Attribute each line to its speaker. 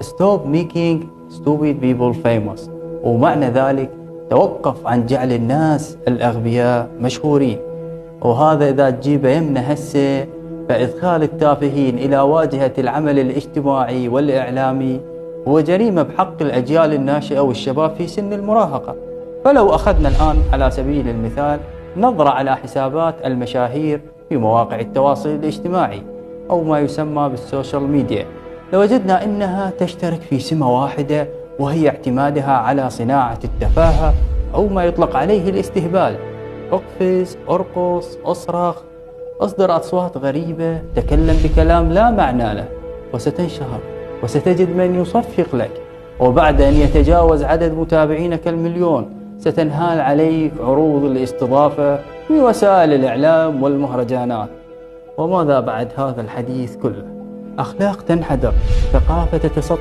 Speaker 1: Stop making stupid people famous. ومعنى ذلك توقف عن جعل الناس الأغبياء مشهورين. وهذا إذا تجيبه يمنا هسه فإدخال التافهين إلى واجهة العمل الاجتماعي والإعلامي هو جريمة بحق الأجيال الناشئة والشباب في سن المراهقة. فلو أخذنا الآن على سبيل المثال نظرة على حسابات المشاهير في مواقع التواصل الاجتماعي أو ما يسمى بالسوشيال ميديا، لوجدنا أنها تشترك في سمة واحدة، وهي اعتمادها على صناعة التفاهة أو ما يطلق عليه الاستهبال. اقفز، ارقص، اصرخ، اصدر أصوات غريبة، تكلم بكلام لا معنى له، وستنشهر وستجد من يصفق لك. وبعد أن يتجاوز عدد متابعينك 1,000,000 ستنهال عليك عروض الاستضافة في وسائل الإعلام والمهرجانات. وماذا بعد هذا الحديث كله؟ أخلاق تنحدر، ثقافة تتسطح.